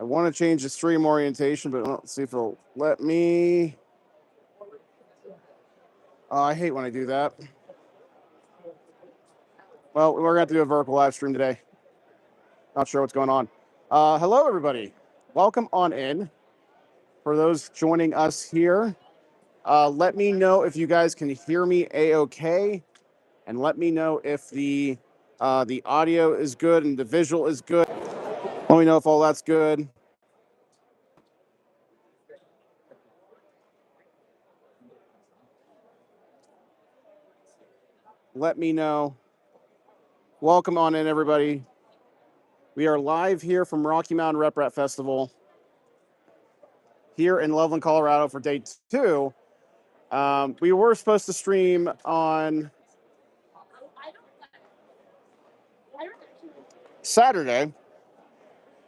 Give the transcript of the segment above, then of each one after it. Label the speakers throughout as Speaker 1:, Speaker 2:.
Speaker 1: I want to change the stream orientation, but let's see if it'll let me. I hate when I do that. Well, we're going to have to do a vertical live stream today. Not sure what's going on. Hello, everybody. Welcome on in. For those joining us here, let me know if you guys can hear me a-okay, and let me know if the audio is good and the visual is good. Let me know if all that's good. Let me know. Welcome on in, everybody. We are live here from Rocky Mountain Rep Rat Festival here in Loveland, Colorado for day 2. We were supposed to stream on Saturday.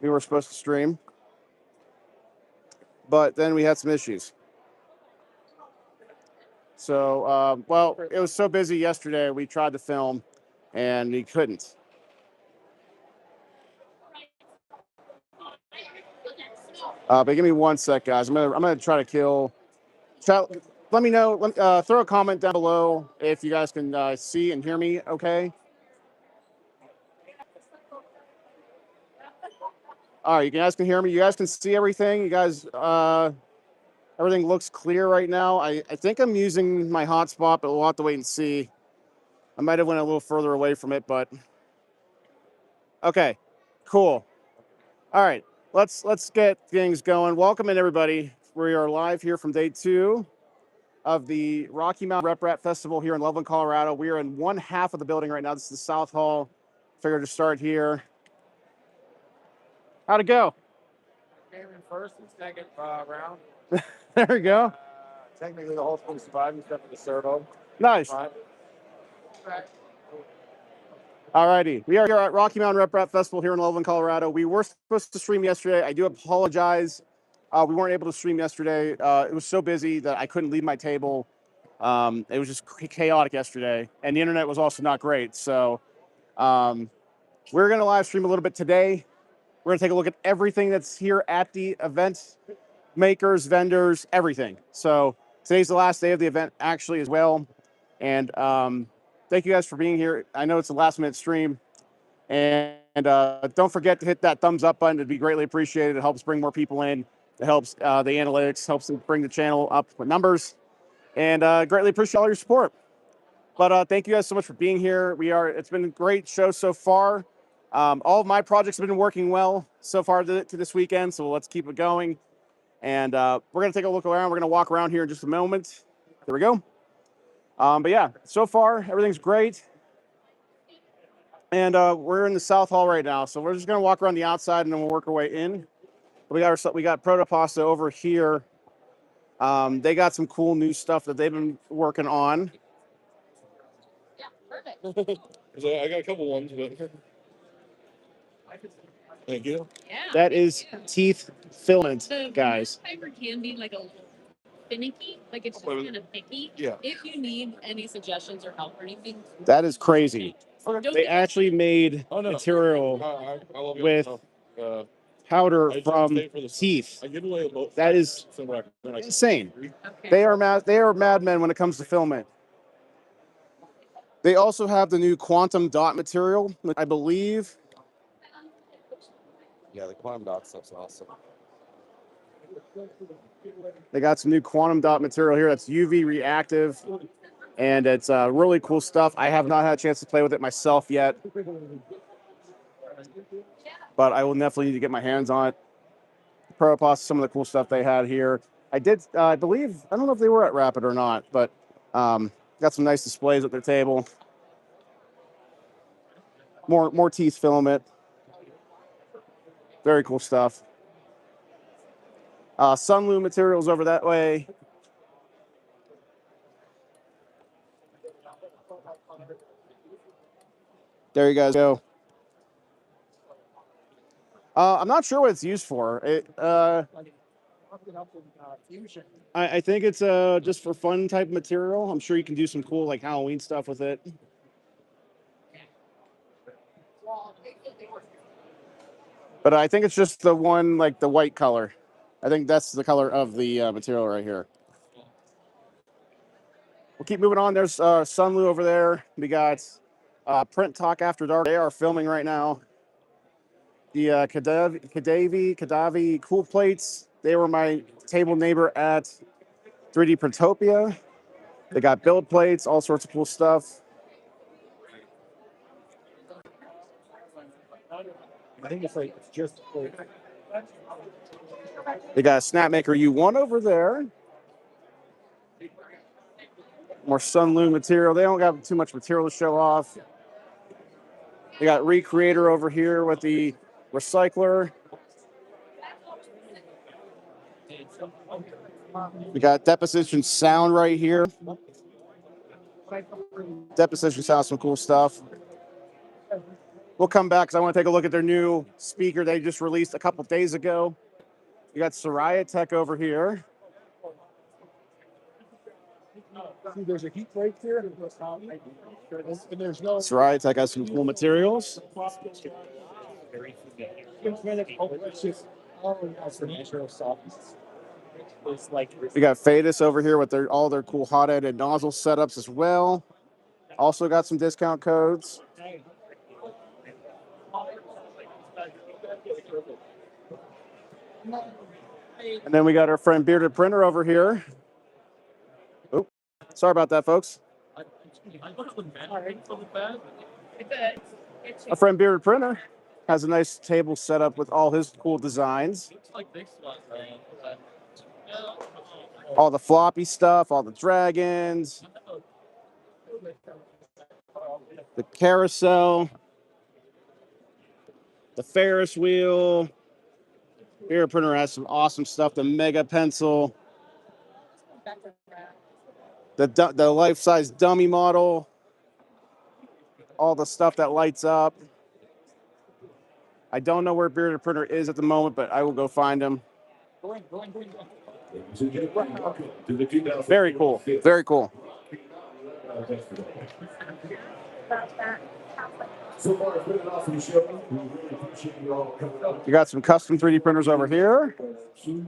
Speaker 1: We were supposed to stream, but then we had some issues. So, well, it was so busy yesterday. We tried to film, and we couldn't. But give me one sec, guys. I'm gonna try to kill. Let me know. Throw a comment down below if you guys can see and hear me. Okay. All right, you guys can hear me. You guys can see everything. You guys, everything looks clear right now. I think I'm using my hotspot, but we'll have to wait and see. I might have went a little further away from it, but okay, cool. All right, let's get things going. Welcome in, everybody. We are live here from day 2 of the Rocky Mountain Rep Rat Festival here in Loveland, Colorado. We are in one half of the building right now. This is the South Hall. Figured to start here. How'd it go?
Speaker 2: Came in first and second round.
Speaker 1: There we go.
Speaker 2: Technically, the whole thing survived except for the servo.
Speaker 1: Nice. All righty. We are here at Rocky Mountain Rep Rat Festival here in Loveland, Colorado. We were supposed to stream yesterday. I do apologize. We weren't able to stream yesterday. It was so busy that I couldn't leave my table. It was just chaotic yesterday. And the internet was also not great. So we're going to live stream a little bit today. We're going to take a look at everything that's here at the event. Makers, vendors, everything. So today's the last day of the event actually as well. And thank you guys for being here. I know it's a last minute stream. And don't forget to hit that thumbs up button. It'd be greatly appreciated. It helps bring more people in. It helps the analytics, helps bring the channel up with numbers. And greatly appreciate all your support. But thank you guys so much for being here. It's been a great show so far. All of my projects have been working well so far to this weekend. So let's keep it going. And we're going to take a look around. We're going to walk around here in just a moment. There we go. But yeah, so far, everything's great. And we're in the South Hall right now. So we're just going to walk around the outside and then we'll work our way in. We got Protopasta over here. They got some cool new stuff that they've been working on.
Speaker 3: Yeah, perfect.
Speaker 4: I got a couple ones, but thank you.
Speaker 3: Yeah.
Speaker 1: That is teeth filament, guys.
Speaker 3: Fiber can be like a little finicky, like it's just kind of picky.
Speaker 4: Yeah.
Speaker 3: If you need any suggestions or help or anything,
Speaker 1: That is crazy.
Speaker 3: don't
Speaker 1: They
Speaker 3: get-
Speaker 1: actually made material
Speaker 4: I love you.
Speaker 1: with powder
Speaker 4: I
Speaker 1: from
Speaker 4: stay for the-
Speaker 1: teeth.
Speaker 4: I give away about
Speaker 1: That is insane.
Speaker 3: Okay.
Speaker 1: They are madmen when it comes to filament. They also have the new quantum dot material, I believe.
Speaker 4: Yeah, the quantum dot stuff's awesome.
Speaker 1: They got some new quantum dot material here that's UV reactive, and it's really cool stuff. I have not had a chance to play with it myself yet, but I will definitely need to get my hands on it. Protopasta, some of the cool stuff they had here. I believe, I don't know if they were at Rapid or not, but got some nice displays at their table. More teeth filament. Very cool stuff. Sunloom materials over that way. There you guys go. I'm not sure what it's used for. I think it's just for fun type material. I'm sure you can do some cool like Halloween stuff with it. But I think it's just the one, like the white color. I think that's the color of the material right here. We'll keep moving on. There's Sunlu over there. We got Print Talk After Dark. They are filming right now. The Kadavi cool plates. They were my table neighbor at 3D Printopia. They got build plates, all sorts of cool stuff.
Speaker 2: I think it's just.
Speaker 1: They got a Snapmaker U1 over there. More Sunloom material. They don't got too much material to show off. They got Recreator over here with the recycler. We got Deposition Sound right here. Deposition Sound, some cool stuff. We'll come back because I want to take a look at their new speaker they just released a couple days ago. You got Soraya Tech over here.
Speaker 2: See, there's a heat break here. And there's no.
Speaker 1: Soraya Tech has some cool materials. We got Fadis over here with all their cool hot-ended nozzle setups as well. Also got some discount codes. And then we got our friend Bearded Printer over here. Oh, sorry about that, folks. Our friend Bearded Printer has a nice table set up with all his cool designs. All the floppy stuff, all the dragons, the carousel, the Ferris wheel. Bearded Printer has some awesome stuff. The Mega Pencil, the life-size dummy model, all the stuff that lights up. I don't know where Bearded Printer is at the moment, but I will go find him. Very cool. Very cool. You got some custom 3D printers over here. You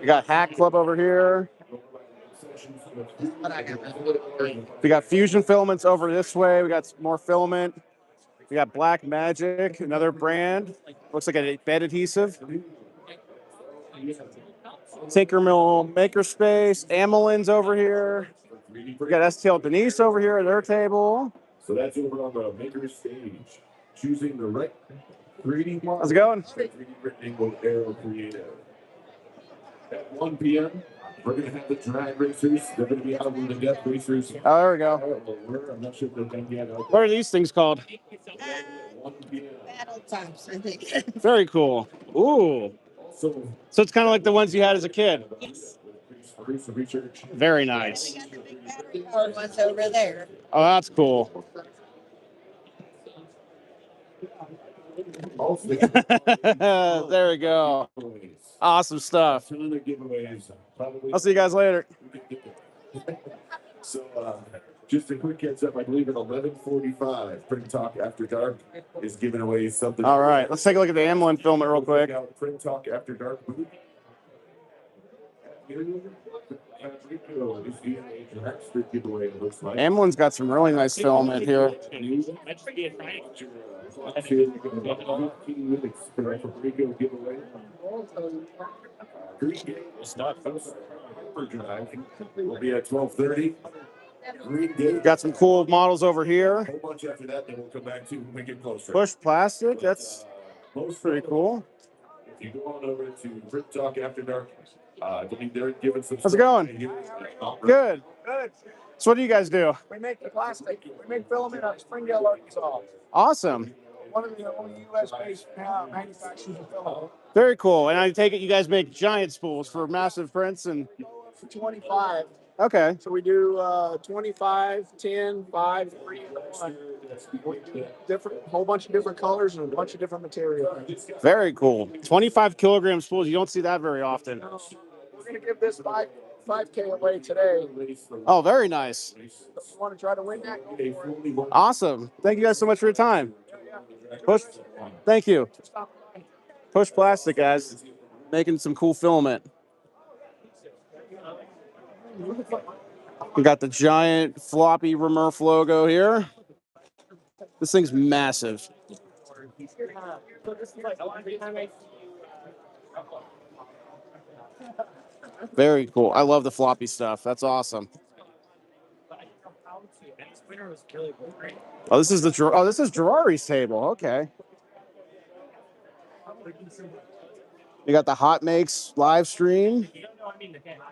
Speaker 1: got Hack Club over here. We got Fusion Filaments over this way. We got more filament. We got Black Magic, another brand. Looks like a bed adhesive. Tinkermill Makerspace. Amelin's over here. We got STL Denise over here at their table.
Speaker 5: So that's over on the maker stage. Choosing the right 3D model.
Speaker 1: How's it going?
Speaker 5: 3D printing with Aero Creative. At 1 p.m., we're going to have the drag racers. They're going to be out with the death racers.
Speaker 1: Oh, there we go.
Speaker 5: I'm not sure if they're done yet.
Speaker 1: What are these things called?
Speaker 5: 1 p.m.
Speaker 6: Battle tops, I think.
Speaker 1: Very cool. Ooh. So it's kind of like the ones you had as a kid.
Speaker 6: Yes.
Speaker 5: Research.
Speaker 1: Very nice.
Speaker 6: We got the big battery powered ones over there.
Speaker 1: Oh, that's cool. There we go. Awesome stuff. I'll see you guys later.
Speaker 5: So, just a quick heads up, I believe at 11:45, Print Talk After Dark is giving away something.
Speaker 1: All right, let's take a look at the Amelin filament real quick.
Speaker 5: Print Talk After Dark booth.
Speaker 1: Amelin's got some really nice filament here.
Speaker 5: Will be at 12:30.
Speaker 1: Got some cool models over here.
Speaker 5: A whole bunch after that, then we'll come back to when we get closer.
Speaker 1: Push plastic, that's pretty cool.
Speaker 5: If you go on over to Print Talk After Dark, I believe they're giving some.
Speaker 1: How's it going? Good.
Speaker 2: Good.
Speaker 1: So what do you guys do?
Speaker 2: We make the plastic. We make filament out of Springdale, Arkansas.
Speaker 1: Awesome.
Speaker 2: One of the only U.S.-based manufacturers of filament.
Speaker 1: Very cool. And I take it you guys make giant spools for massive prints and.
Speaker 2: For 25.
Speaker 1: Okay.
Speaker 2: So we do 25, 10, 5, 3, 1. We do different, whole bunch of different colors and a bunch of different materials.
Speaker 1: Very cool. 25 kilogram spools. You don't see that very often.
Speaker 2: We're going to give this 5K away today.
Speaker 1: Oh, very nice.
Speaker 2: So if you want to try to win that, go for it.
Speaker 1: Awesome. Thank you guys so much for your time.
Speaker 2: Yeah.
Speaker 1: Push. Thank you. Push Plastic, guys. Making some cool filament. We got the giant floppy Remurf logo here. This thing's massive. Very cool. I love the floppy stuff. That's awesome. Oh, this is this is Girardi's table. Okay. You got the Hot Makes live stream.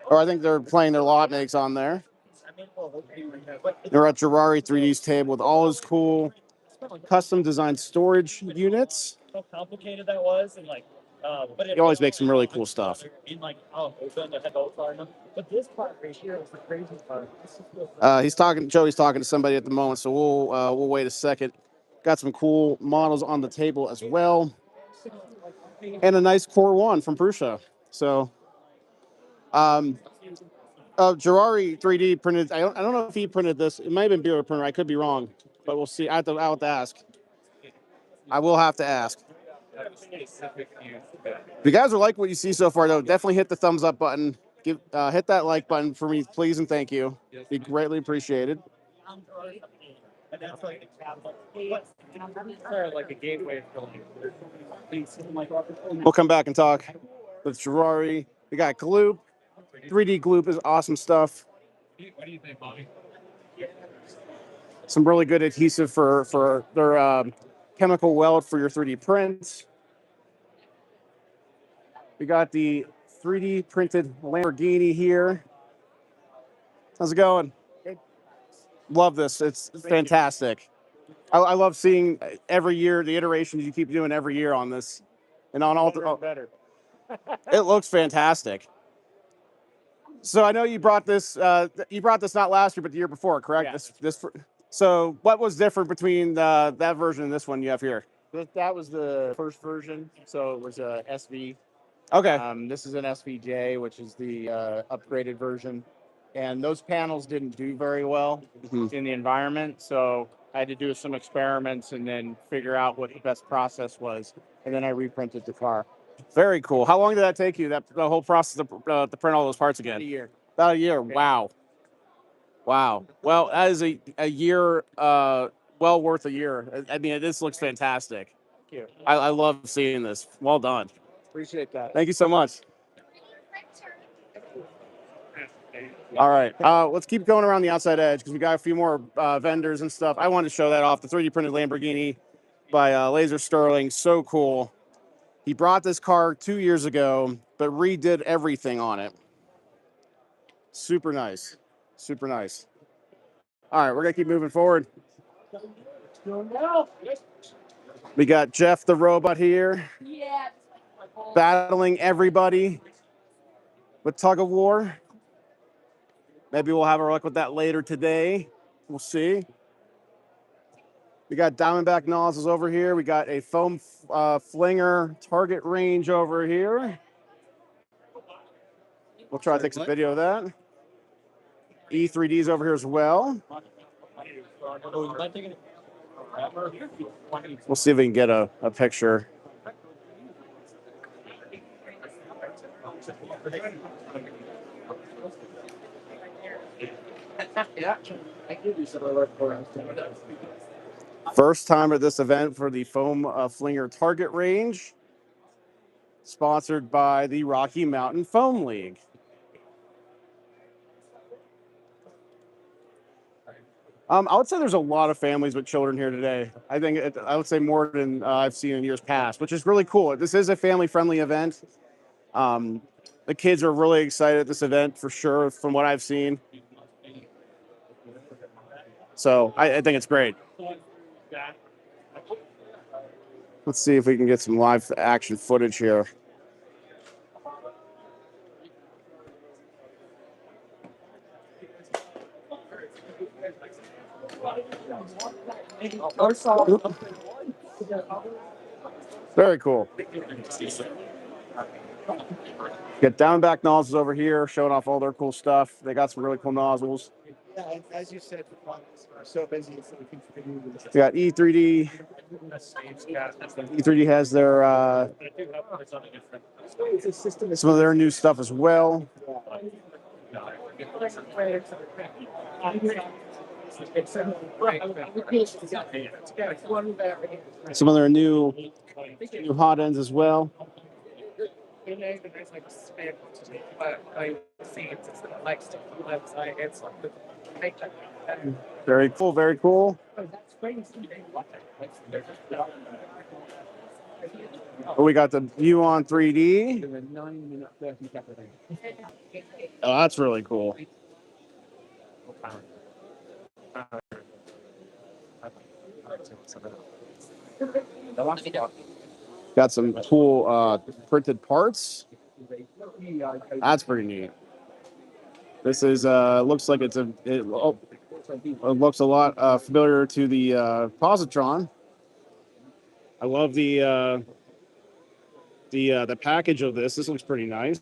Speaker 1: Or I think they're playing their Hot Makes on there. They're at Girardi 3D's table with all his cool custom designed storage units.
Speaker 7: How complicated that was, and but
Speaker 1: He always makes some really cool stuff.
Speaker 7: But this part right here is the crazy part.
Speaker 1: Joey's talking to somebody at the moment, so we'll wait a second. Got some cool models on the table as well, and a nice Core One from Prusa. So, Girardi 3D printed. I don't know if he printed this. It might have been Bureau printer. I could be wrong, but we'll see. I'll have to ask. I will have to ask. If you guys are liking what you see so far, though, definitely hit the thumbs up button. Hit that like button for me, please, and thank you. Be greatly appreciated.
Speaker 7: Like a gateway.
Speaker 1: We'll come back and talk with Girardi. We got Gloop. 3D Gloop is awesome stuff.
Speaker 7: What do you think, Bobby?
Speaker 1: Some really good adhesive for their chemical weld for your 3D prints. We got the 3D printed Lamborghini here. How's it going? Love this. It's fantastic. I love seeing every year the iterations you keep doing every year on this, and on all
Speaker 2: Better.
Speaker 1: it looks fantastic. So I know you brought this. You brought this not last year, but the year before, correct?
Speaker 2: Yeah.
Speaker 1: So what was different between that version and this one you have here?
Speaker 2: That was the first version, so it was a SV.
Speaker 1: Okay.
Speaker 2: This is an SVJ, which is the upgraded version. And those panels didn't do very well in the environment, so I had to do some experiments and then figure out what the best process was. And then I reprinted the car.
Speaker 1: Very cool. How long did that take you? The whole process to print all those parts again?
Speaker 2: About a year.
Speaker 1: About a year. Wow. Wow. Well, that is a year. Well worth a year. I mean, this looks fantastic.
Speaker 2: Thank you.
Speaker 1: I love seeing this. Well done.
Speaker 2: Appreciate that.
Speaker 1: Thank you so much. All right, let's keep going around the outside edge because we got a few more vendors and stuff. I wanted to show that off. The 3D printed Lamborghini by Laser Sterling. So cool. He brought this car 2 years ago, but redid everything on it. Super nice. Super nice. All right, we're going to keep moving forward. We got Jeff the robot here.
Speaker 3: Yeah.
Speaker 1: Battling everybody with tug of war. Maybe we'll have our luck with that later today. We'll see. We got Diamondback nozzles over here. We got a foam flinger target range over here. We'll try to take some video of that. E3D's over here as well. We'll see if we can get a picture. First time at this event for the foam flinger target range, sponsored by the Rocky Mountain Foam League. I would say there's a lot of families with children here today. I would say more than I've seen in years past, which is really cool. This is a family-friendly event. The kids are really excited at this event for sure, from what I've seen. So I think it's great. Let's see if we can get some live action footage here. Very cool. Got Diamondback nozzles over here showing off all their cool stuff. They got some really cool nozzles.
Speaker 2: Yeah, as you said, we're so busy.
Speaker 1: We got E3D. E3D has their some of their new stuff as well. Some of their new hot ends as well. Very cool, very cool. We got the View on 3D. Oh, that's really cool. Got some cool printed parts. That's pretty neat. This is looks like it looks a lot familiar to the Positron. I love the package of this. This looks pretty nice.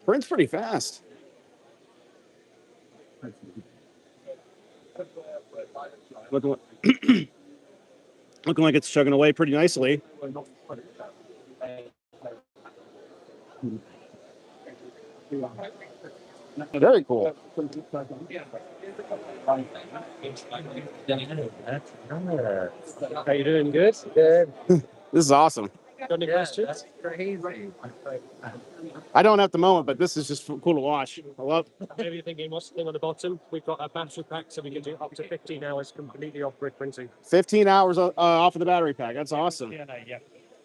Speaker 1: Prints pretty fast. Looking looking like it's chugging away pretty nicely. Very cool.
Speaker 7: How you doing? Good? Good.
Speaker 1: This is awesome.
Speaker 7: Got any questions?
Speaker 1: I don't at the moment, but this is just cool to watch. I love.
Speaker 7: Maybe you're thinking what's the thing on the bottom? We've got a battery pack, so we can do up to 15 hours completely off grid printing.
Speaker 1: 15 hours off of the battery pack. That's awesome.
Speaker 7: Yeah, no, yeah.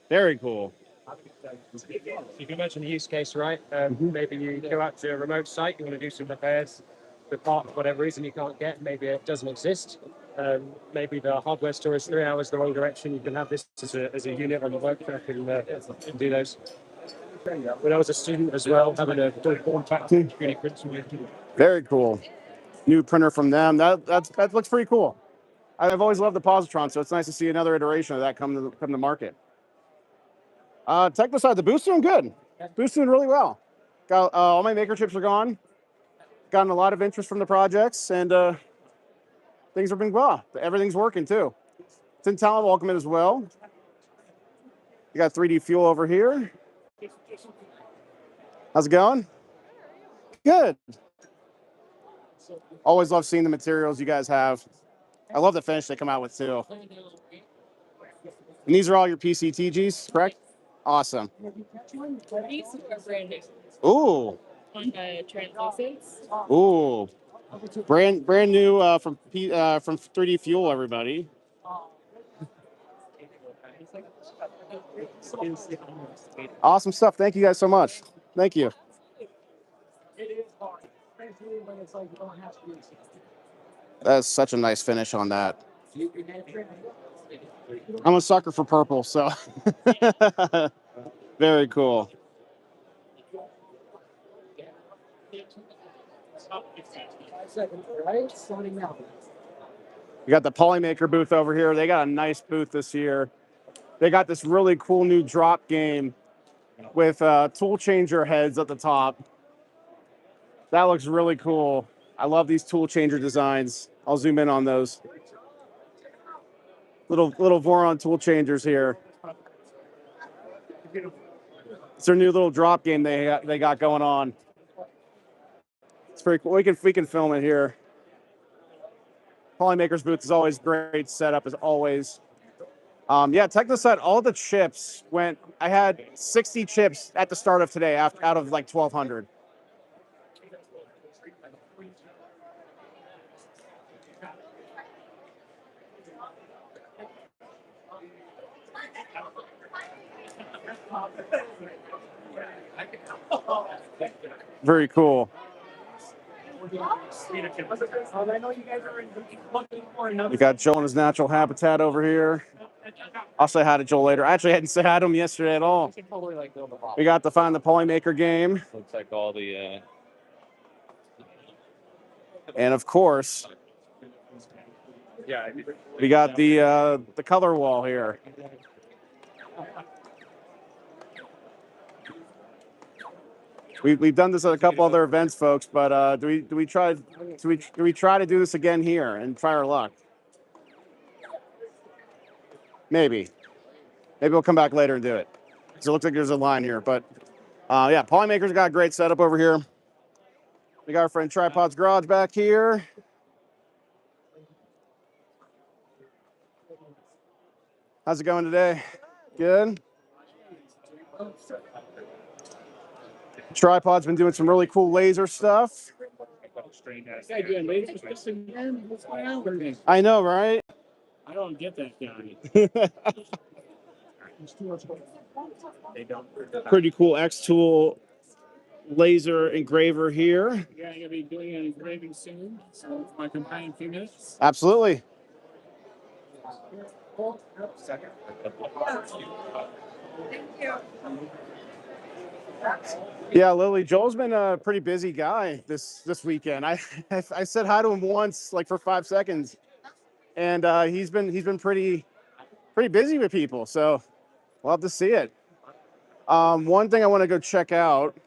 Speaker 1: Very cool.
Speaker 7: You can imagine the use case, right? Maybe you go out to a remote site, you want to do some repairs, the part, for whatever reason you can't get, maybe it doesn't exist. Maybe the hardware store is 3 hours the wrong direction. You can have this as a unit on the workshop and do those. When I was a student as well, having a form factor 3D printer.
Speaker 1: Very cool. New printer from them. That looks pretty cool. I've always loved the Positron, so it's nice to see another iteration of that come to market. Techno side, the booth's doing good. Booth's doing really well. Got all my maker chips are gone. Gotten a lot of interest from the projects, and things have been well. Everything's working too. Tin Talent welcome in as well. You got 3D Fuel over here. How's it going? Good. Always love seeing the materials you guys have. I love the finish they come out with too. And these are all your PCTGs, correct? Awesome.
Speaker 3: These are brand new
Speaker 1: Ooh.
Speaker 3: on the translucents.
Speaker 1: Ooh. Brand new from 3D Fuel, everybody. Awesome stuff. Thank you guys so much. Thank you. That's such a nice finish on that. I'm a sucker for purple, so very cool. We got the Polymaker booth over here. They got a nice booth this year. They got this really cool new drop game with tool changer heads at the top. That looks really cool. I love these tool changer designs. I'll zoom in on those. Little Voron tool changers here. It's their new little drop game they got going on. It's pretty cool. We can film it here. Polymaker's booth is always great setup as always. Yeah, TechnoSet, all the chips went. I had 60 chips at the start of today, out of like 1,200. Very cool. We got Joel in his natural habitat over here. I'll say hi to Joel later. I actually hadn't said hi to him yesterday at all. We got the Find the Polymaker game.
Speaker 4: Looks like all the.
Speaker 1: And of course, we got the color wall here. We've done this at a couple other events, folks, but do we try to do this again here and try our luck? Maybe we'll come back later and do it. So it looks like there's a line here, but yeah, Polymaker's got a great setup over here. We got our friend Tripod's Garage back here. How's it going today? Good. Tripod's been doing some really cool laser stuff. I know, right?
Speaker 2: I don't get that guy.
Speaker 1: Pretty cool X-Tool laser engraver here.
Speaker 2: Yeah, I'm gonna be doing an engraving soon. So if I can buy in a few minutes.
Speaker 1: Absolutely. Yeah, Lily, Joel's been a pretty busy guy this weekend. I said hi to him once, like for 5 seconds, and he's been pretty busy with people. So we'll have to see it. One thing I want to go check out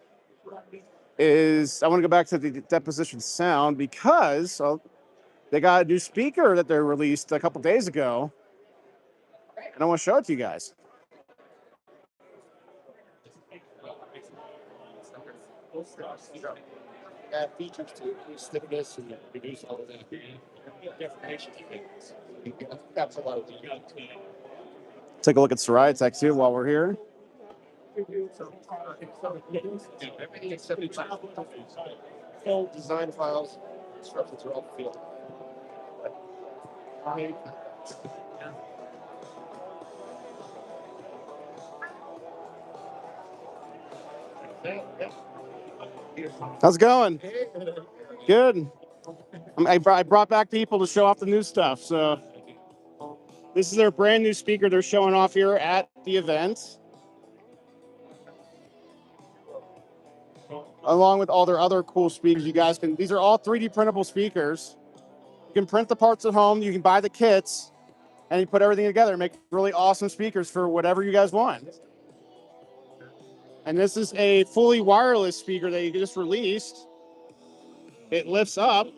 Speaker 1: is I want to go back to the Deposition Sound because they got a new speaker that they released a couple days ago, and I want to show it to you guys.
Speaker 4: Features to stiffness and reduce all of that. Absolutely.
Speaker 1: Take a look at Soriatech too while we're here.
Speaker 4: Everything except full design files, instructions are all field.
Speaker 1: How's it going? Good. I brought back people to show off the new stuff. So this is their brand new speaker they're showing off here at the event, along with all their other cool speakers. You guys can, these are all 3D printable speakers. You can print the parts at home. You can buy the kits and you put everything together and make really awesome speakers for whatever you guys want. And this is a fully wireless speaker that you just released. It lifts up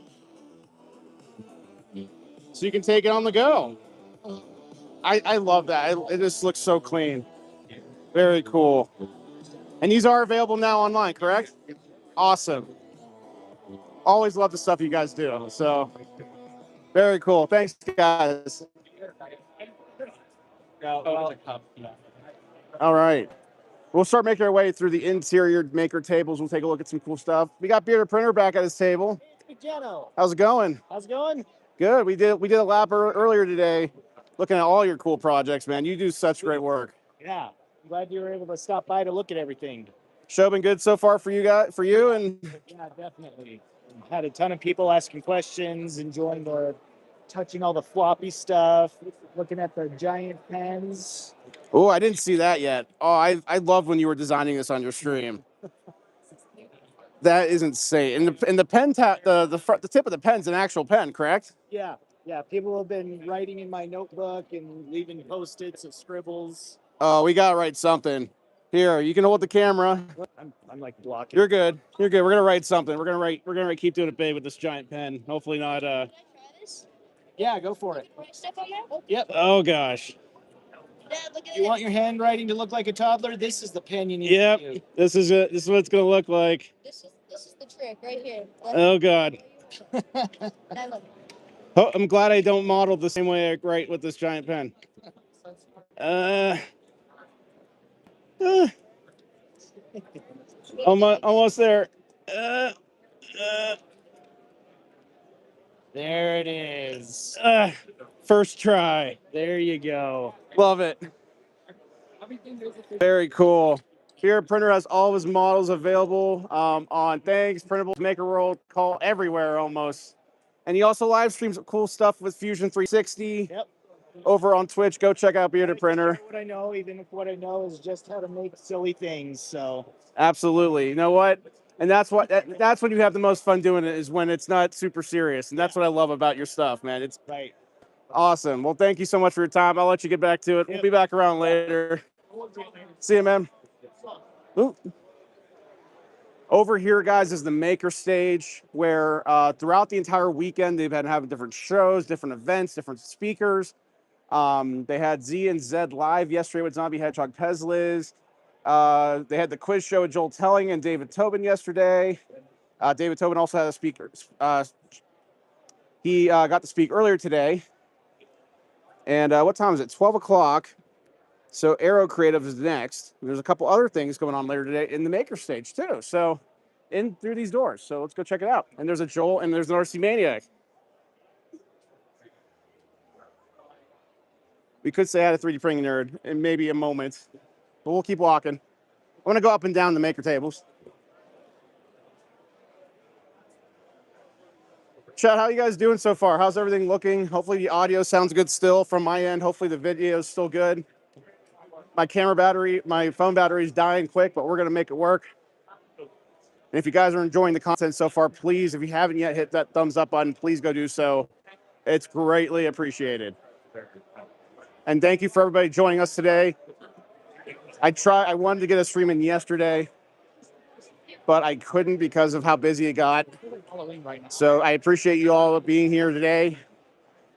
Speaker 1: so you can take it on the go. I love that. It just looks so clean. Very cool. And these are available now online, correct? Awesome. Always love the stuff you guys do. So very cool. Thanks, guys. All right. We'll start making our way through the interior maker tables. We'll take a look at some cool stuff. We got Bearded Printer back at his table.
Speaker 8: Hey, Jeno.
Speaker 1: How's it going?
Speaker 8: How's it going?
Speaker 1: Good. We did a lap earlier today, looking at all your cool projects, man. You do such great work.
Speaker 8: Yeah. I'm glad you were able to stop by to look at everything.
Speaker 1: Show been good so far for you guys, for you, and
Speaker 8: Yeah, definitely. Had a ton of people asking questions, enjoying touching all the floppy stuff, looking at the giant pens.
Speaker 1: oh, I didn't see that yet. Oh, I love when you were designing this on your stream. That is insane. And the pen the tip of the pen's an actual pen, correct?
Speaker 8: Yeah. People have been writing in my notebook and leaving Post-its of scribbles.
Speaker 1: Oh, we gotta write something. Here, you can hold the camera.
Speaker 8: I'm like blocking.
Speaker 1: You're good. You're good. We're gonna write something. We're gonna write keep doing it big with this giant pen. Hopefully not
Speaker 3: Can I try this?
Speaker 8: Yeah, go for it.
Speaker 3: Write stuff on there?
Speaker 8: Yep.
Speaker 1: oh gosh.
Speaker 3: Dad, look at
Speaker 8: You
Speaker 3: it.
Speaker 8: want your handwriting to look like a toddler? This is the pen you need
Speaker 1: Yep.
Speaker 8: to use.
Speaker 1: This is it. This is what it's gonna look like.
Speaker 3: This is the trick right here.
Speaker 1: Oh god.
Speaker 3: I love it.
Speaker 1: Oh, I'm glad I don't model the same way I write with this giant pen. Almost there.
Speaker 8: There it is.
Speaker 1: First try.
Speaker 8: There you go.
Speaker 1: Love it. Very cool. Here, Printer has all of his models available on Thanks, Printables, Maker World, Call, everywhere almost. And he also live streams cool stuff with Fusion 360.
Speaker 8: Yep.
Speaker 1: Over on Twitch. Go check out Bearded Printer.
Speaker 8: What I know, even if what I know is just how to make silly things. So
Speaker 1: Absolutely. You know what? And that's when you have the most fun doing it, is when it's not super serious. And that's what I love about your stuff, man. It's
Speaker 8: right.
Speaker 1: awesome. Well, thank you so much for your time. I'll let you get back to it. We'll be back around later. See you, man. Ooh. Over here, guys, is the maker stage where throughout the entire weekend, they've been having different shows, different events, different speakers. They had Z and Zed live yesterday with Zombie Hedgehog Pezliz. They had the quiz show with Joel Telling and David Tobin yesterday. David Tobin also had a speaker. He got to speak earlier today. And what time is it? 12 o'clock. So Aero Creative is next. There's a couple other things going on later today in the maker stage too. So in through these doors. So let's go check it out. And there's a Joel and there's an RC Maniac. We could say I had a 3D printing nerd in maybe a moment, but we'll keep walking. I'm gonna go up and down the maker tables. Chad, how you guys doing so far? How's everything looking? Hopefully the audio sounds good still from my end. Hopefully the video is still good. My phone battery is dying quick, but we're gonna make it work. And if you guys are enjoying the content so far, please, if you haven't yet hit that thumbs up button, please go do so. It's greatly appreciated. And thank you for everybody joining us today. I wanted to get a stream in yesterday, but I couldn't because of how busy it got. So I appreciate you all being here today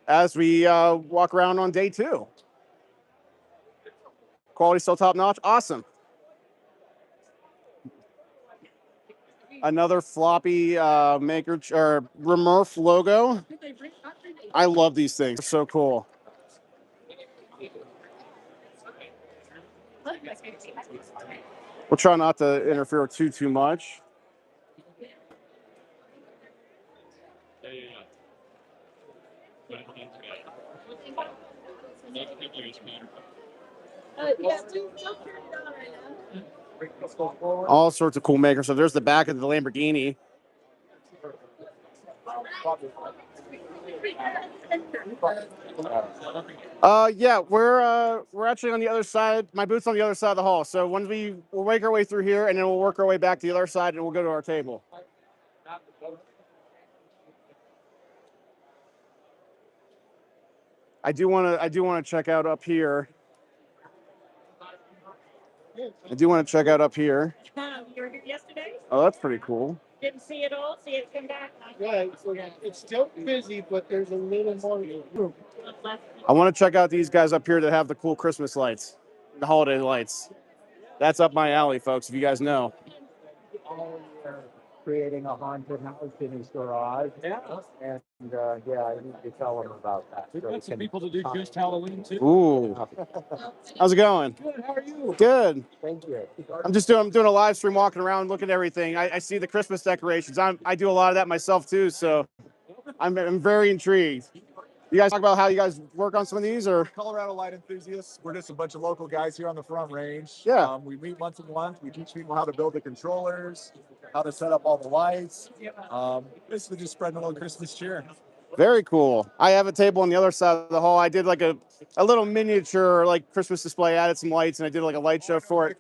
Speaker 1: as we walk around on day 2. Quality still top notch. Awesome. Another floppy maker or Remurf logo. I love these things. They're so cool. We'll try not to interfere too much. All sorts of cool makers. So there's the back of the Lamborghini. Yeah, we're actually on the other side. My booth's on the other side of the hall. So when we'll make our way through here, and then we'll work our way back to the other side, and we'll go to our table. I do want to check out up here. You were here yesterday? Oh, that's pretty cool.
Speaker 3: Didn't see it all. See it come back.
Speaker 8: Yeah, it's still busy, but there's a little more.
Speaker 1: I want to check out these guys up here that have the cool Christmas lights, the holiday lights. That's up my alley, folks, if you guys know.
Speaker 9: Creating a haunted house in his garage.
Speaker 7: Yeah.
Speaker 9: And yeah, I need to tell him about that.
Speaker 7: We've got some people to do just Halloween too.
Speaker 1: Ooh. How's it going?
Speaker 7: Good, how are you?
Speaker 1: Good.
Speaker 9: Thank you.
Speaker 1: I'm doing a live stream, walking around, looking at everything. I see the Christmas decorations. I do a lot of that myself too, so I'm very intrigued. You guys talk about how you guys work on some of these, or?
Speaker 10: Colorado Light Enthusiasts. We're just a bunch of local guys here on the Front Range.
Speaker 1: Yeah.
Speaker 10: We meet once a month. We teach people how to build the controllers, how to set up all the lights. Basically just spreading a little Christmas cheer.
Speaker 1: Very cool. I have a table on the other side of the hall. I did like a little miniature like Christmas display, added some lights, and I did like a light show for it.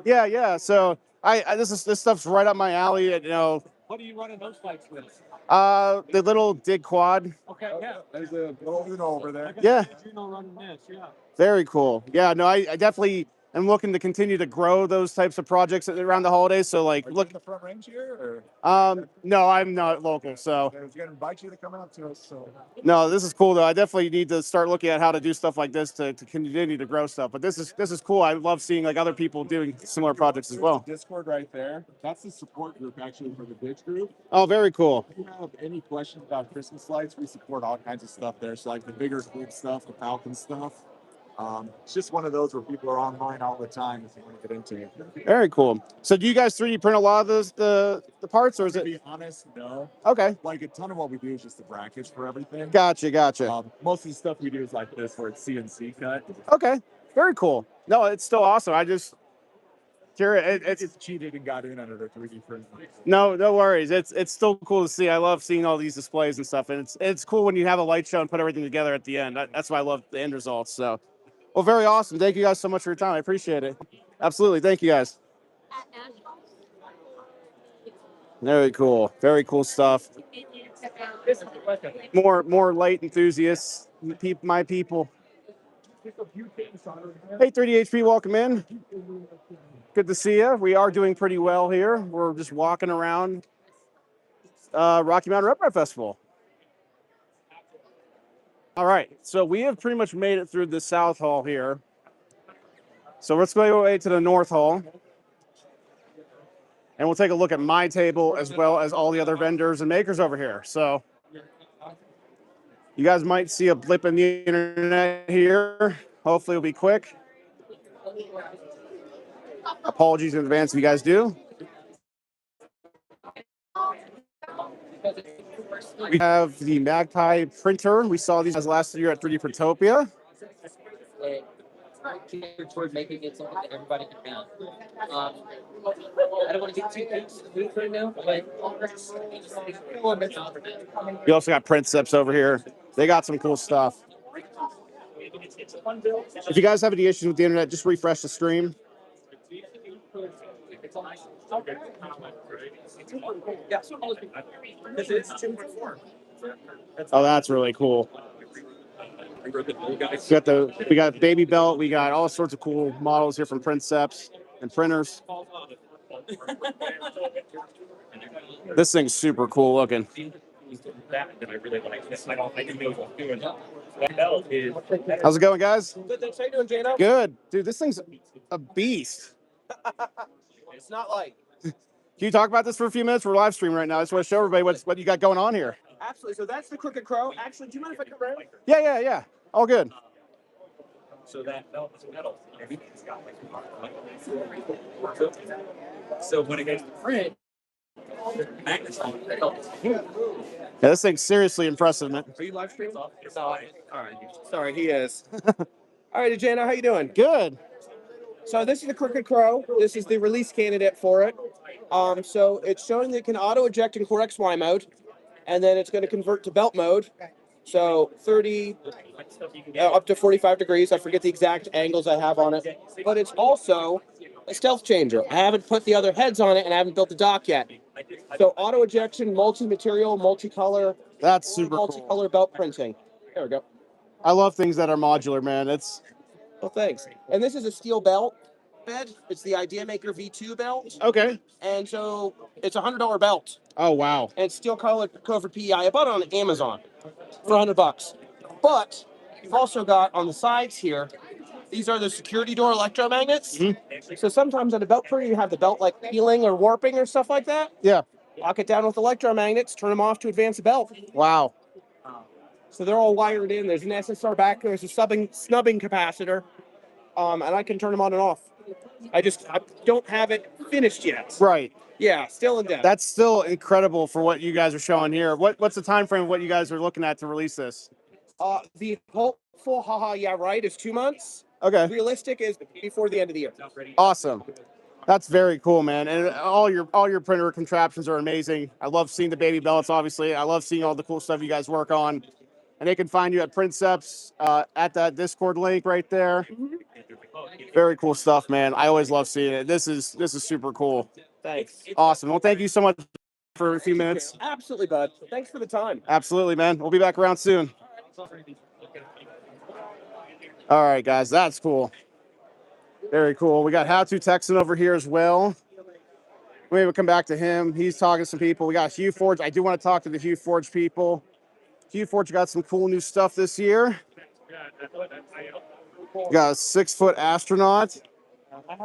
Speaker 1: Yeah. So this stuff's right up my alley. You know.
Speaker 7: What are you running those lights with?
Speaker 1: The little Dig Quad.
Speaker 7: Okay, yeah.
Speaker 10: There's a little Uno over there.
Speaker 1: Yeah.
Speaker 7: Juno running this, yeah.
Speaker 1: Very cool. Yeah, no, I definitely am looking to continue to grow those types of projects around the holidays. So like,
Speaker 10: Are you
Speaker 1: look.
Speaker 10: in the Front Range here, or?
Speaker 1: No, I'm not local. So.
Speaker 10: I was gonna invite you to come out to us. So.
Speaker 1: No, this is cool though. I definitely need to start looking at how to do stuff like this to continue to grow stuff. But this is cool. I love seeing like other people doing similar projects as well.
Speaker 10: Discord right there. That's the support group actually for the Bitch group.
Speaker 1: Oh, very cool.
Speaker 10: If you have any questions about Christmas lights, we support all kinds of stuff there. So like the bigger group stuff, the Falcon stuff. It's just one of those where people are online all the time if you want to get into it.
Speaker 1: Very cool. So do you guys 3D print a lot of those the parts, or is
Speaker 10: To
Speaker 1: it?
Speaker 10: be honest, no.
Speaker 1: Okay.
Speaker 10: Like a ton of what we do is just the brackets for everything.
Speaker 1: Gotcha.
Speaker 10: Most of the stuff we do is like this, where it's CNC cut.
Speaker 1: Okay. Very cool. No, it's still awesome. I just curious.
Speaker 10: It's cheated and got in under the 3D print.
Speaker 1: No worries. It's still cool to see. I love seeing all these displays and stuff, and it's cool when you have a light show and put everything together at the end. That's why I love the end results. So, well, very awesome. Thank you guys so much for your time. I appreciate it. Absolutely. Thank you guys. Very cool. Very cool stuff. More light enthusiasts. My people. Hey, 30HP, welcome in. Good to see you. We are doing pretty well here. We're just walking around Rocky Mountain Rep Rap Festival. All right, so we have pretty much made it through the South Hall here. So let's go away to the North Hall. And we'll take a look at my table as well as all the other vendors and makers over here. So you guys might see a blip in the internet here. Hopefully it'll be quick. Apologies in advance if you guys do. We have the Magpie printer. We saw these guys last year at 3D Printopia.
Speaker 11: Toward making it something that everybody can have. I don't want to get too into the booth right now, but
Speaker 1: We also got Princeps over here. They got some cool stuff. If you guys have any issues with the internet, just refresh the stream. Oh, that's really cool. We got Baby Belt. We got all sorts of cool models here from Princeps and printers. This thing's super cool looking. How's it going, guys?
Speaker 12: Good, thanks. How you doing, Jano?
Speaker 1: Good. Dude, this thing's a beast.
Speaker 12: It's not light.
Speaker 1: Can you talk about this for a few minutes? We're live streaming right now. I just want to show everybody what you got going on here.
Speaker 12: Absolutely. So that's the Crooked Crow. Actually, do you mind if I come around?
Speaker 1: Yeah. All good.
Speaker 12: So that belt is metal. So when it goes to print,
Speaker 1: Yeah, this thing's seriously impressive, man.
Speaker 12: Are you live streaming? No. All right. Sorry, he is. All right, Jana, how you doing?
Speaker 1: Good.
Speaker 12: So this is the Crooked Crow. This is the release candidate for it. So it's showing that it can auto eject in Core XY mode, and then it's going to convert to belt mode. So 30 up to 45 degrees. I forget the exact angles I have on it, but it's also a stealth changer. I haven't put the other heads on it, and I haven't built the dock yet. So auto ejection, multi-material, multicolor.
Speaker 1: That's super
Speaker 12: multicolor
Speaker 1: cool.
Speaker 12: belt printing. There we go.
Speaker 1: I love things that are modular, man.
Speaker 12: Well, thanks. And this is a steel belt bed. It's the Idea Maker V2 belt.
Speaker 1: Okay.
Speaker 12: And so it's a $100 belt.
Speaker 1: Oh, wow.
Speaker 12: And it's steel covered PEI. I bought it on Amazon for $100. But you've also got on the sides here, these are the security door electromagnets. Mm-hmm. So sometimes on a belt printer, you have the belt like peeling or warping or stuff like that.
Speaker 1: Yeah.
Speaker 12: Lock it down with electromagnets, turn them off to advance the belt.
Speaker 1: Wow.
Speaker 12: So they're all wired in. There's an SSR back. There's a snubbing capacitor. And I can turn them on and off. I don't have it finished yet.
Speaker 1: Right.
Speaker 12: Yeah, still in depth.
Speaker 1: That's still incredible for what you guys are showing here. What's the time frame of what you guys are looking at to release this?
Speaker 12: The hopeful, haha, yeah, right, is 2 months.
Speaker 1: Okay.
Speaker 12: Realistic is before the end of the year.
Speaker 1: Awesome. That's very cool, man. And all your printer contraptions are amazing. I love seeing the baby belts, obviously. I love seeing all the cool stuff you guys work on. And they can find you at Princeps at that Discord link right there. Mm-hmm. Very cool stuff, man. I always love seeing it. This is super cool.
Speaker 12: Thanks.
Speaker 1: Awesome. Well, thank you so much for a few minutes.
Speaker 12: Absolutely, bud. Thanks for the time.
Speaker 1: Absolutely, man. We'll be back around soon. All right, guys. That's cool. Very cool. We got How To Texan over here as well. Maybe we'll come back to him. He's talking to some people. We got Hue Forge. I do want to talk to the Hue Forge people. Hue Forge got some cool new stuff this year. We got a 6-foot astronaut.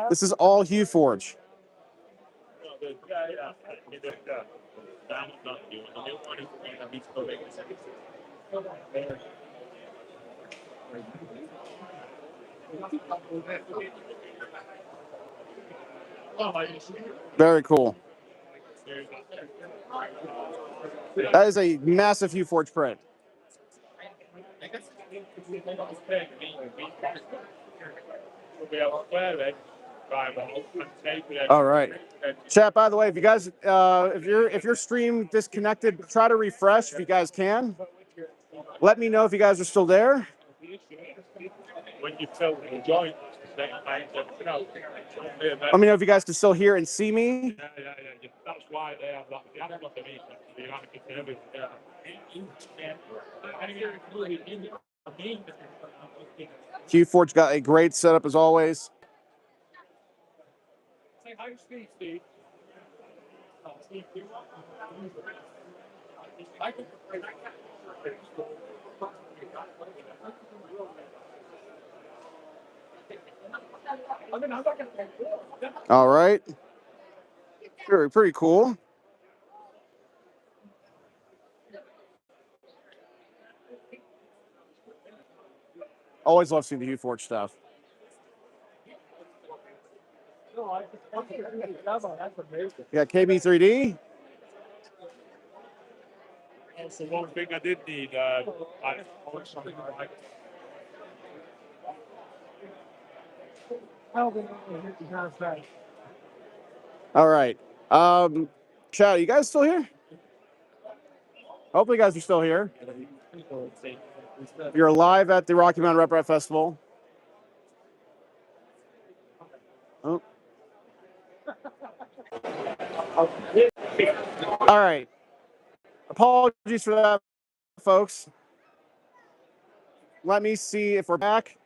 Speaker 1: This is all Hue Forge. Very cool. That is a massive Hue Forge print. All right. Chat, by the way, if you guys if your stream disconnected, try to refresh if you guys can. Let me know if you guys are still there. Let me know if you guys can still hear and see me. That's why they have Q Forge got a great setup as always. All right. Pretty cool. Always love seeing the Hue Forge stuff. Yeah, KB3D.
Speaker 13: That's the one thing I did need.
Speaker 1: All right. Chad, you guys still here? Hopefully, you guys are still here. You're live at the Rocky Mountain Rep Rap Festival. Oh. All right. Apologies for that, folks. Let me see if we're back.